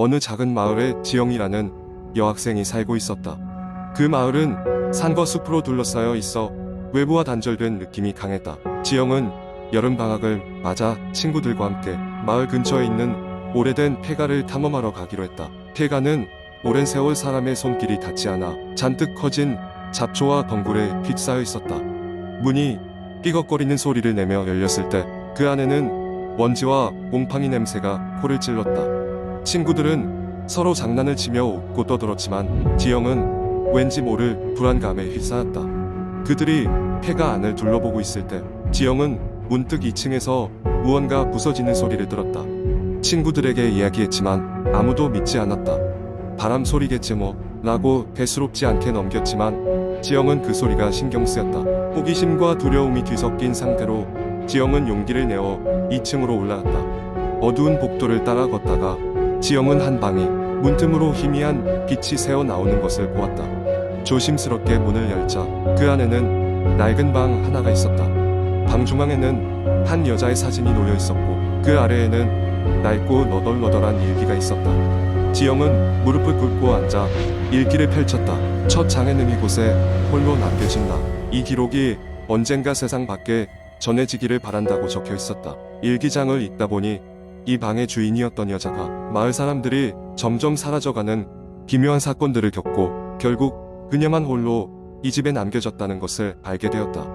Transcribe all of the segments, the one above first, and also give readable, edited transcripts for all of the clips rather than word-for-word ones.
어느 작은 마을에 지영이라는 여학생이 살고 있었다. 그 마을은 산과 숲으로 둘러싸여 있어 외부와 단절된 느낌이 강했다. 지영은 여름방학을 맞아 친구들과 함께 마을 근처에 있는 오래된 폐가를 탐험하러 가기로 했다. 폐가는 오랜 세월 사람의 손길이 닿지 않아 잔뜩 커진 잡초와 덩굴에 휩싸여 있었다. 문이 삐걱거리는 소리를 내며 열렸을 때 그 안에는 먼지와 곰팡이 냄새가 코를 찔렀다. 친구들은 서로 장난을 치며 웃고 떠들었지만 지영은 왠지 모를 불안감에 휩싸였다. 그들이 폐가 안을 둘러보고 있을 때 지영은 문득 2층에서 무언가 부서지는 소리를 들었다. 친구들에게 이야기했지만 아무도 믿지 않았다. 바람 소리겠지 뭐 라고 대수롭지 않게 넘겼지만 지영은 그 소리가 신경 쓰였다. 호기심과 두려움이 뒤섞인 상태로 지영은 용기를 내어 2층으로 올라갔다. 어두운 복도를 따라 걷다가 지영은 한 방이 문틈으로 희미한 빛이 새어 나오는 것을 보았다. 조심스럽게 문을 열자 그 안에는 낡은 방 하나가 있었다. 방 중앙에는 한 여자의 사진이 놓여 있었고 그 아래에는 낡고 너덜너덜한 일기가 있었다. 지영은 무릎을 꿇고 앉아 일기를 펼쳤다. 첫 장에는 이곳에 홀로 남겨진다. 이 기록이 언젠가 세상 밖에 전해지기를 바란다고 적혀 있었다. 일기장을 읽다 보니 이 방의 주인이었던 여자가 마을 사람들이 점점 사라져가는 기묘한 사건들을 겪고 결국 그녀만 홀로 이 집에 남겨졌다는 것을 알게 되었다.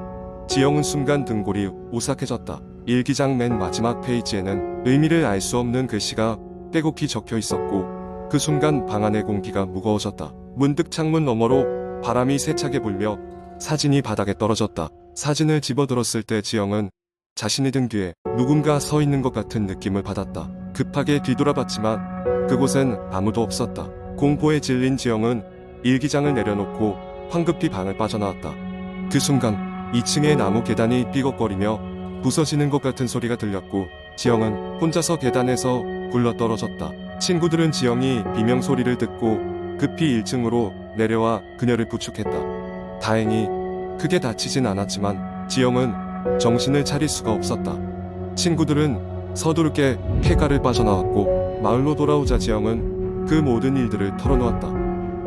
지영은 순간 등골이 오싹해졌다. 일기장 맨 마지막 페이지에는 의미를 알 수 없는 글씨가 빼곡히 적혀 있었고 그 순간 방 안의 공기가 무거워졌다. 문득 창문 너머로 바람이 세차게 불며 사진이 바닥에 떨어졌다. 사진을 집어들었을 때 지영은 자신의 등 뒤에 누군가 서 있는 것 같은 느낌을 받았다. 급하게 뒤돌아봤지만 그곳엔 아무도 없었다. 공포에 질린 지영은 일기장을 내려놓고 황급히 방을 빠져나왔다. 그 순간 2층의 나무 계단이 삐걱거리며 부서지는 것 같은 소리가 들렸고 지영은 혼자서 계단에서 굴러떨어졌다. 친구들은 지영이 비명소리를 듣고 급히 1층으로 내려와 그녀를 부축했다. 다행히 크게 다치진 않았지만 지영은 정신을 차릴 수가 없었다. 친구들은 서두르게 폐가를 빠져나왔고 마을로 돌아오자 지영은 그 모든 일들을 털어놓았다.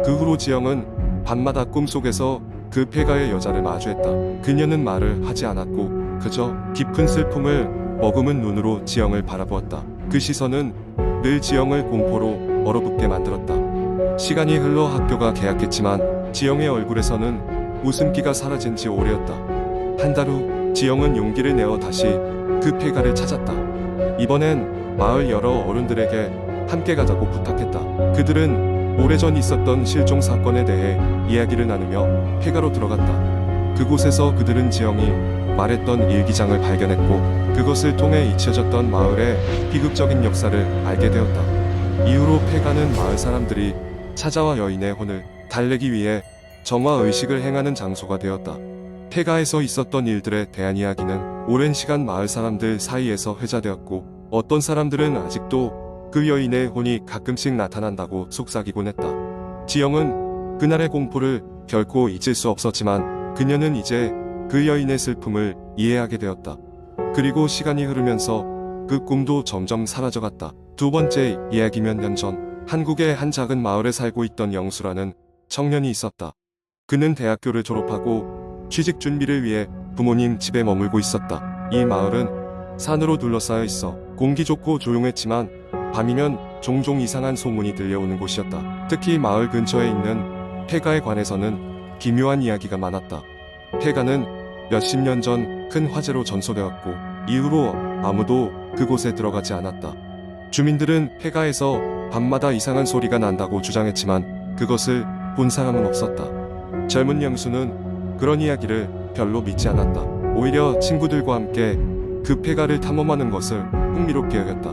그 후로 지영은 밤마다 꿈속에서 그 폐가의 여자를 마주했다. 그녀는 말을 하지 않았고 그저 깊은 슬픔을 머금은 눈으로 지영을 바라보았다. 그 시선은 늘 지영을 공포로 얼어붙게 만들었다. 시간이 흘러 학교가 개학했지만 지영의 얼굴에서는 웃음기가 사라진 지 오래였다. 한 달 후 지영은 용기를 내어 다시 그 폐가를 찾았다. 이번엔 마을 여러 어른들에게 함께 가자고 부탁했다. 그들은 오래전 있었던 실종 사건에 대해 이야기를 나누며 폐가로 들어갔다. 그곳에서 그들은 지영이 말했던 일기장을 발견했고 그것을 통해 잊혀졌던 마을의 비극적인 역사를 알게 되었다. 이후로 폐가는 마을 사람들이 찾아와 여인의 혼을 달래기 위해 정화의식을 행하는 장소가 되었다. 폐가에서 있었던 일들에 대한 이야기는 오랜 시간 마을 사람들 사이에서 회자되었고 어떤 사람들은 아직도 그 여인의 혼이 가끔씩 나타난다고 속삭이곤 했다. 지영은 그날의 공포를 결코 잊을 수 없었지만 그녀는 이제 그 여인의 슬픔을 이해하게 되었다. 그리고 시간이 흐르면서 그 꿈도 점점 사라져갔다. 두 번째 이야기 몇 년 전 한국의 한 작은 마을에 살고 있던 영수라는 청년이 있었다. 그는 대학교를 졸업하고 취직 준비를 위해 부모님 집에 머물고 있었다. 이 마을은 산으로 둘러싸여 있어 공기 좋고 조용했지만 밤이면 종종 이상한 소문이 들려오는 곳이었다. 특히 마을 근처에 있는 폐가에 관해서는 기묘한 이야기가 많았다. 폐가는 몇십 년 전 큰 화재로 전소되었고 이후로 아무도 그곳에 들어가지 않았다. 주민들은 폐가에서 밤마다 이상한 소리가 난다고 주장했지만 그것을 본 사람은 없었다. 젊은 영수는 그런 이야기를 별로 믿지 않았다. 오히려 친구들과 함께 그 폐가를 탐험하는 것을 흥미롭게 여겼다.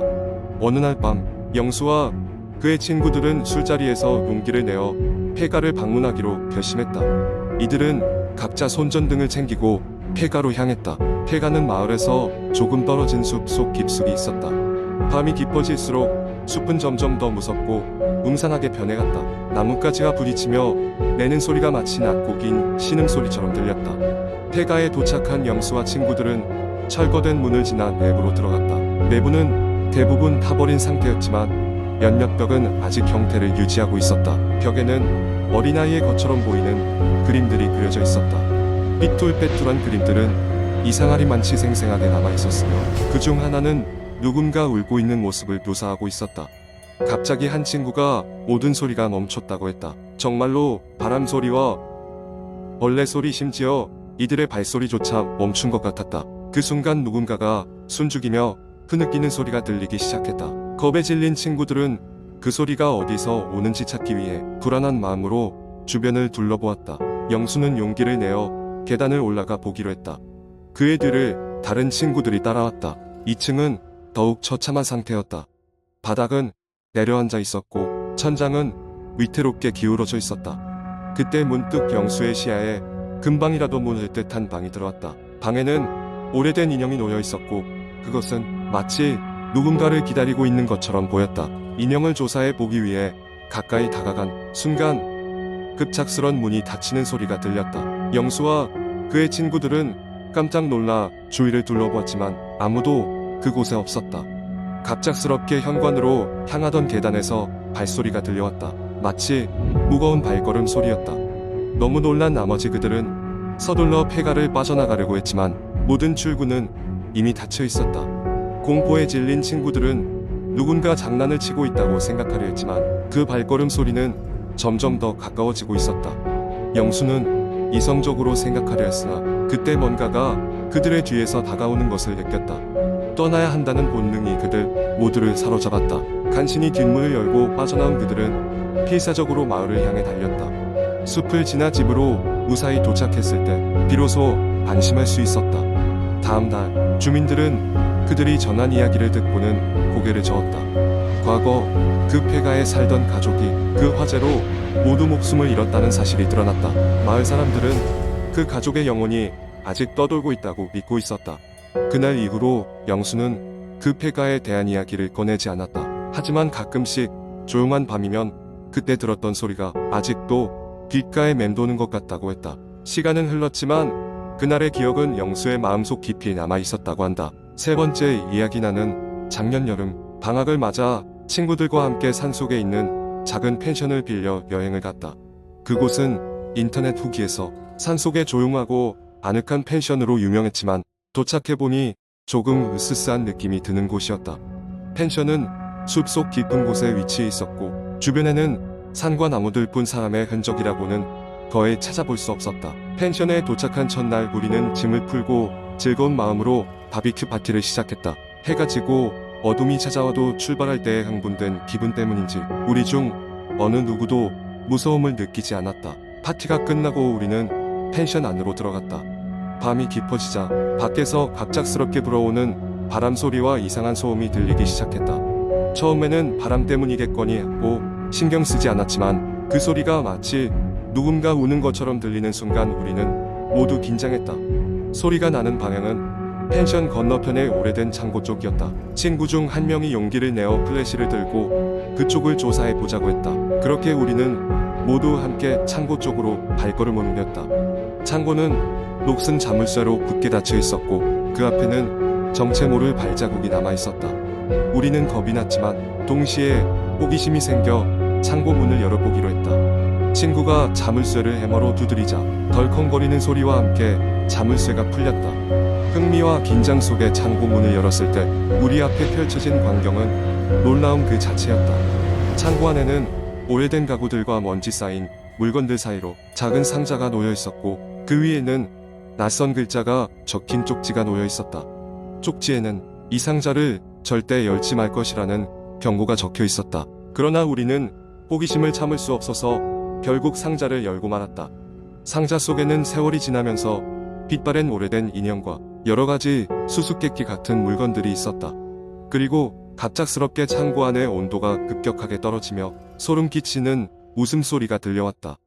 어느 날 밤 영수와 그의 친구들은 술자리에서 용기를 내어 폐가를 방문하기로 결심했다. 이들은 각자 손전등을 챙기고 폐가로 향했다. 폐가는 마을에서 조금 떨어진 숲 속 깊숙이 있었다. 밤이 깊어질수록 숲은 점점 더 무섭고 음산하게 변해갔다. 나뭇가지와 부딪히며 내는 소리가 마치 낮고 긴 신음소리처럼 들렸다. 폐가에 도착한 영수와 친구들은 철거된 문을 지나 내부로 들어갔다. 내부는 대부분 타버린 상태였지만 몇몇 벽은 아직 형태를 유지하고 있었다. 벽에는 어린아이의 것처럼 보이는 그림들이 그려져 있었다. 삐뚤빼뚤한 그림들은 이상하리만치 생생하게 남아있었으며 그 중 하나는 누군가 울고 있는 모습을 묘사하고 있었다. 갑자기 한 친구가 모든 소리가 멈췄다고 했다. 정말로 바람 소리와 벌레 소리, 심지어 이들의 발소리조차 멈춘 것 같았다. 그 순간 누군가가 숨죽이며 흐느끼는 소리가 들리기 시작했다. 겁에 질린 친구들은 그 소리가 어디서 오는지 찾기 위해 불안한 마음으로 주변을 둘러보았다. 영수는 용기를 내어 계단을 올라가 보기로 했다. 그의 뒤를 다른 친구들이 따라왔다. 2층은 더욱 처참한 상태였다. 바닥은 내려앉아 있었고 천장은 위태롭게 기울어져 있었다. 그때 문득 영수의 시야에 금방이라도 문을 듯한 방이 들어왔다. 방에는 오래된 인형이 놓여 있었고 그것은 마치 누군가를 기다리고 있는 것처럼 보였다. 인형을 조사해 보기 위해 가까이 다가간 순간 급작스런 문이 닫히는 소리가 들렸다. 영수와 그의 친구들은 깜짝 놀라 주위를 둘러보았지만 아무도 그곳에 없었다. 갑작스럽게 현관으로 향하던 계단에서 발소리가 들려왔다. 마치 무거운 발걸음 소리였다. 너무 놀란 나머지 그들은 서둘러 폐가를 빠져나가려고 했지만 모든 출구는 이미 닫혀 있었다. 공포에 질린 친구들은 누군가 장난을 치고 있다고 생각하려 했지만 그 발걸음 소리는 점점 더 가까워지고 있었다. 영수는 이성적으로 생각하려 했으나 그때 뭔가가 그들의 뒤에서 다가오는 것을 느꼈다. 떠나야 한다는 본능이 그들 모두를 사로잡았다. 간신히 뒷문을 열고 빠져나온 그들은 필사적으로 마을을 향해 달렸다. 숲을 지나 집으로 무사히 도착했을 때 비로소 안심할 수 있었다. 다음 날 주민들은 그들이 전한 이야기를 듣고는 고개를 저었다. 과거 그 폐가에 살던 가족이 그 화재로 모두 목숨을 잃었다는 사실이 드러났다. 마을 사람들은 그 가족의 영혼이 아직 떠돌고 있다고 믿고 있었다. 그날 이후로 영수는 그 폐가에 대한 이야기를 꺼내지 않았다. 하지만 가끔씩 조용한 밤이면 그때 들었던 소리가 아직도 귓가에 맴도는 것 같다고 했다. 시간은 흘렀지만 그날의 기억은 영수의 마음속 깊이 남아 있었다고 한다. 세 번째 이야기. 나는 작년 여름 방학을 맞아 친구들과 함께 산속에 있는 작은 펜션을 빌려 여행을 갔다. 그곳은 인터넷 후기에서 산속의 조용하고 아늑한 펜션으로 유명했지만 도착해보니 조금 으스스한 느낌이 드는 곳이었다. 펜션은 숲속 깊은 곳에 위치해 있었고 주변에는 산과 나무들 뿐 사람의 흔적이라고는 거의 찾아볼 수 없었다. 펜션에 도착한 첫날 우리는 짐을 풀고 즐거운 마음으로 바비큐 파티를 시작했다. 해가 지고 어둠이 찾아와도 출발할 때의 흥분된 기분 때문인지 우리 중 어느 누구도 무서움을 느끼지 않았다. 파티가 끝나고 우리는 펜션 안으로 들어갔다. 밤이 깊어지자 밖에서 갑작스럽게 불어오는 바람 소리와 이상한 소음이 들리기 시작했다. 처음에는 바람 때문이겠거니 하고 신경 쓰지 않았지만 그 소리가 마치 누군가 우는 것처럼 들리는 순간 우리는 모두 긴장했다. 소리가 나는 방향은 펜션 건너편의 오래된 창고 쪽이었다. 친구 중 한 명이 용기를 내어 플래시를 들고 그쪽을 조사해 보자고 했다. 그렇게 우리는 모두 함께 창고 쪽으로 발걸음을 옮겼다. 창고는 녹슨 자물쇠로 굳게 닫혀 있었고 그 앞에는 정체 모를 발자국이 남아 있었다. 우리는 겁이 났지만 동시에 호기심이 생겨 창고 문을 열어보기로 했다. 친구가 자물쇠를 해머로 두드리자 덜컹거리는 소리와 함께 자물쇠가 풀렸다. 흥미와 긴장 속에 창고 문을 열었을 때 우리 앞에 펼쳐진 광경은 놀라움 그 자체였다. 창고 안에는 오래된 가구들과 먼지 쌓인 물건들 사이로 작은 상자가 놓여 있었고 그 위에는 낯선 글자가 적힌 쪽지가 놓여 있었다. 쪽지에는 이 상자를 절대 열지 말 것이라는 경고가 적혀 있었다. 그러나 우리는 호기심을 참을 수 없어서 결국 상자를 열고 말았다. 상자 속에는 세월이 지나면서 빛바랜 오래된 인형과 여러 가지 수수께끼 같은 물건들이 있었다. 그리고 갑작스럽게 창고 안의 온도가 급격하게 떨어지며 소름 끼치는 웃음소리가 들려왔다.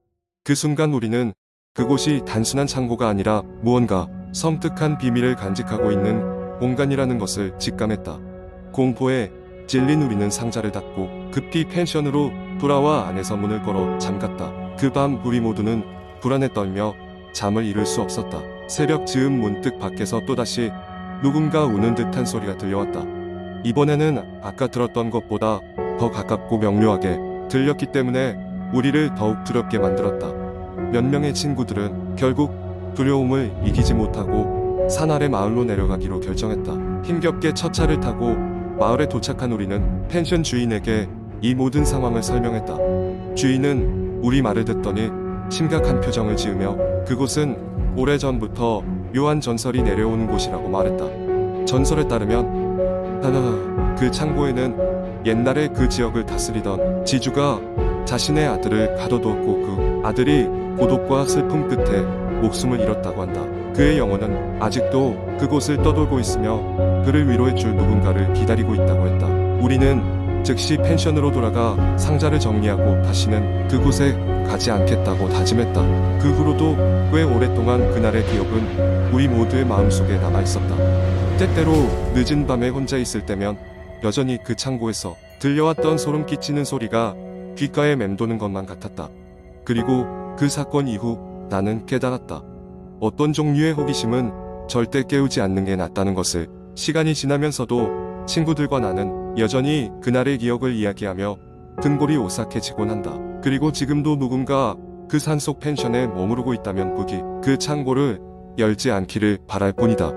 그 순간 우리는 그곳이 단순한 창고가 아니라 무언가 섬뜩한 비밀을 간직하고 있는 공간이라는 것을 직감했다. 공포에 찔린 우리는 상자를 닫고 급히 펜션으로 돌아와 안에서 문을 걸어 잠갔다. 그 밤 우리 모두는 불안에 떨며 잠을 이룰 수 없었다. 새벽 즈음 문득 밖에서 또다시 누군가 우는 듯한 소리가 들려왔다. 이번에는 아까 들었던 것보다 더 가깝고 명료하게 들렸기 때문에 우리를 더욱 두렵게 만들었다. 몇 명의 친구들은 결국 두려움을 이기지 못하고 산 아래 마을로 내려가기로 결정했다. 힘겹게 첫 차를 타고 마을에 도착한 우리는 펜션 주인에게 이 모든 상황을 설명했다. 주인은 우리 말을 듣더니 심각한 표정을 지으며 그곳은 오래전부터 묘한 전설이 내려오는 곳이라고 말했다. 전설에 따르면 그 창고에는 옛날에 그 지역을 다스리던 지주가 자신의 아들을 가둬두었고 그 아들이 고독과 슬픔 끝에 목숨을 잃었다고 한다. 그의 영혼은 아직도 그곳을 떠돌고 있으며 그를 위로해줄 누군가를 기다리고 있다고 했다. 우리는 즉시 펜션으로 돌아가 상자를 정리하고 다시는 그곳에 가지 않겠다고 다짐했다. 그 후로도 꽤 오랫동안 그날의 기억은 우리 모두의 마음속에 남아있었다. 때때로 늦은 밤에 혼자 있을 때면 여전히 그 창고에서 들려왔던 소름 끼치는 소리가 귓가에 맴도는 것만 같았다. 그리고 그 사건 이후 나는 깨달았다. 어떤 종류의 호기심은 절대 깨우지 않는 게 낫다는 것을. 시간이 지나면서도 친구들과 나는 여전히 그날의 기억을 이야기하며 등골이 오싹해지곤 한다. 그리고 지금도 누군가 그 산속 펜션에 머무르고 있다면 부디 그 창고를 열지 않기를 바랄 뿐이다.